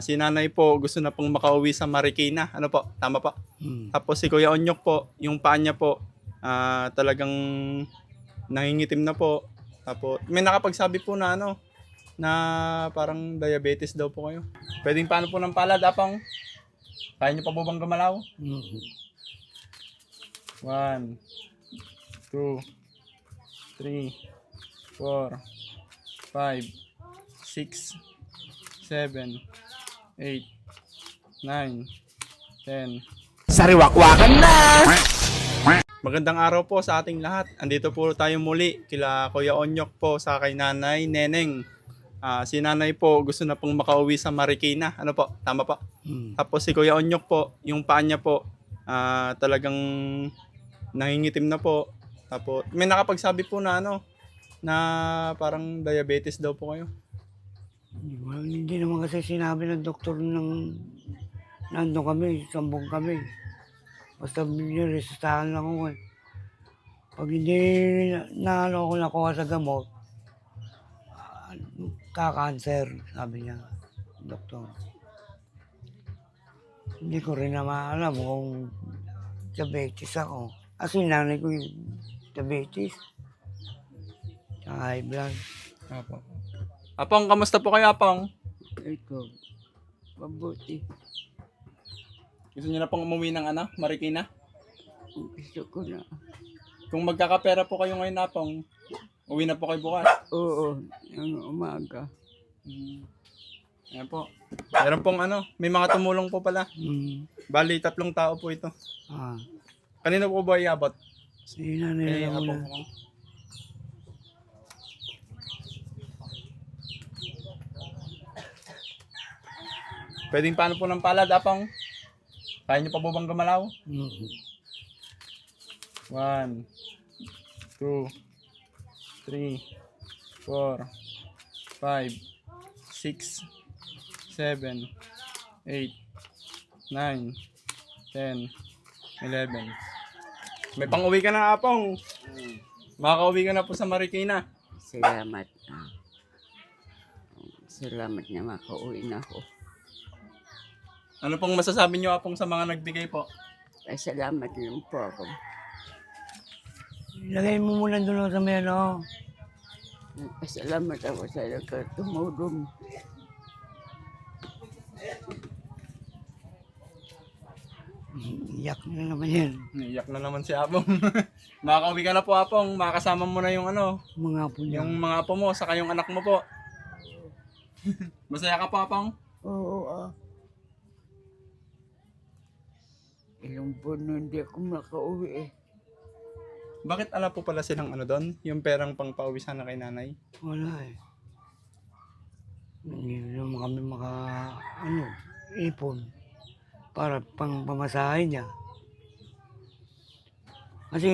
Si nanay po gusto na pong makauwi sa Marikina. Ano po? Tama po. Tapos si Kuya Onyok po, yung paa niya po, talagang nangingitim na po. Tapos may nakapagsabi po na ano, na parang diabetes daw po kayo. Pwedeng paano po ng palad, apang? Kaya niyo pa po bang gumalaw? 1, 2, 3, 4, 5, 6, 7, 8, 9, 10. Sariwakwakan na! Magandang araw po sa ating lahat. Andito po tayo muli kila Kuya Onyok po sa kay Nanay Neneng. Si Nanay po gusto na pong makauwi sa Marikina. Ano po? Tama po. Tapos si Kuya Onyok po, yung paa niya po, talagang nangingitim na po. Tapos may nakapagsabi po na ano, na parang diabetes daw po kayo. Hindi naman kasi sinabi ng doktor nang nandun kami, sambong kami. Basta niresetahan lang ako eh. Pag hindi na ako nakuha sa gamot, ka-cancer, sabi niya, doktor. Hindi ko rin naman alam kung diabetes ako. Kasi nanay ko yung diabetes. Tsaka high blood. Apo. Apong, kamusta po kayo, Apong? Ito, mabuti. Gusto niyo na pong umuwi ng ano, Marikina? Gusto ko na. Kung magkakapera po kayo ngayon, Apong, uwi na po kayo bukas. Oo, yung umaga. Ayan po. Meron pong ano, may mga tumulong po pala. Bali, 3 tao po ito. Kanino po ba iabot? Si nanay Kay na muna. Apong. Pwedeng paano po ng palad, Apong? Kaya niyo pa po bang gumalaw? 1, 2, 3, 4, 5, 6, 7, 8, 9, 10, 11. May pang-uwi ka na, Apong. Makaka-uwi ka na po sa Marikina. Salamat. Salamat na makauwi na ako. Ano pong masasabi niyo, Apong, sa mga nagbigay po? Ay, salamat lang po ako. Ilagay mo muna doon sa may ano. Salamat ako sa tumulong. Iyak na naman yan. Naiyak na naman si Apong. Makaka-uwi ka na po, Apong. Makakasama mo na yung ano, Mga po niya. yung mga apo mo, saka yung anak mo po. Masaya ka po, Apong? Oo. Ilang buwan na hindi ako makauwi eh. Bakit ala po pala silang ano doon? Yung perang pang pauwi sana kay nanay? Wala eh. Hindi naman kami ipon para pang pamasahe niya. Kasi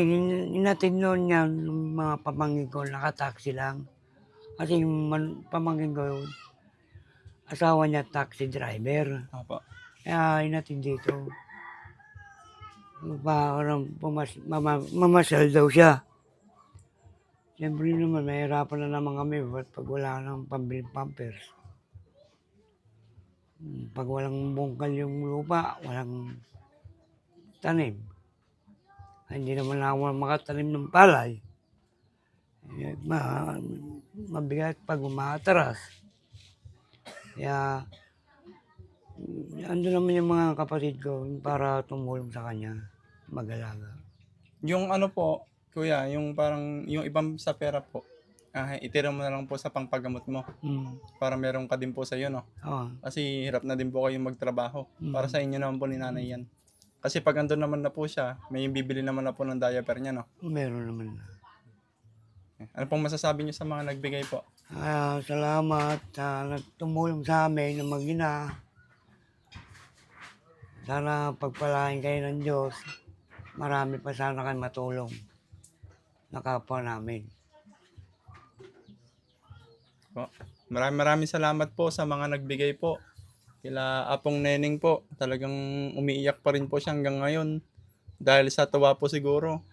inatid noon niya yung mga pamangkin ko, nakataksi lang. Kasi yung pamangkin ko, asawa niya taxi driver. Apo. Kaya inatid dito. Parang mamasyal daw siya. Siyempre naman, mahirapan na naman kami pag wala nang pambiling pampers. Pag walang bungkal yung lupa, walang tanim. Hindi naman ako makatanim ng palay. Mabigat pag umaatras. Kaya, ando naman yung mga kapatid ko para tumulong sa kanya, mag-alaga. Yung ano po, kuya, yung parang, yung ibang sa pera po, itira mo na lang po sa pangpagamot mo. Para meron ka din po sa iyo, no? Oo. Kasi hirap na din po kayong magtrabaho. Para sa inyo naman po ni nanay yan. Kasi pag andun naman na po siya, may bibili naman na po ng diaper niya, no? Meron naman. Ano pong masasabi niyo sa mga nagbigay po? Salamat sa nagtumulong sa amin ng mag-ina. Sana pagpalain kayo ng Diyos. Marami pa sana kayo matulong na kapwa namin. Po. Maraming salamat po sa mga nagbigay po. Kila Apong Neneng po, talagang umiiyak pa rin po siya hanggang ngayon. Dahil sa tuwa po siguro.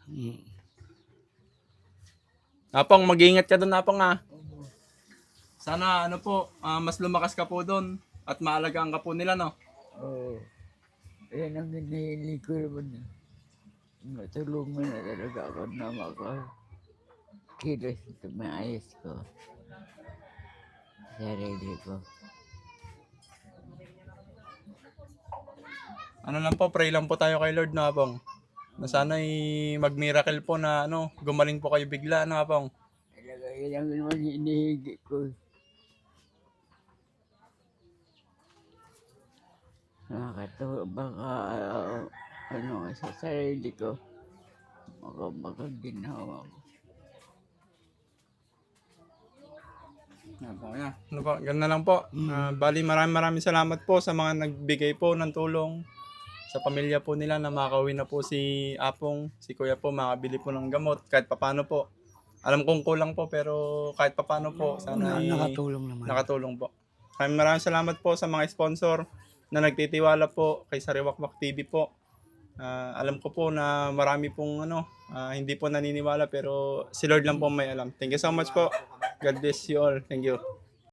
Apong, mag-iingat ka doon, Apong, Sana ano po, mas lumakas ka po doon. At maalagaan ka po nila, no? Oo. Yan ang hinihiling ko naman. Matulungan na talaga ako na makakilos ito maayos ko. Sarili ko. Ano lang po, pray lang po tayo kay Lord, no, Apong? Na sana'y mag-miracle po na, gumaling po kayo bigla, no, Apong? Talaga yan ang naman hinihingi ko. Nakakatawa, baka sa sarili ko. Baka ginawa ko. Ano po, ganun na lang po. Bali, maraming salamat po sa mga nagbigay po ng tulong sa pamilya po nila na makauwi na po si Apong, si Kuya po, makabili po ng gamot kahit papano po. Alam kong kulang po pero kahit papano po, sana Nakatulong naman. nakatulong po. Maraming salamat po sa mga sponsor na nagtitiwala po kay Sariwakwak TV po. Alam ko po na marami pong hindi po naniniwala pero si Lord lang po may alam. Thank you so much po. God bless you all. Thank you.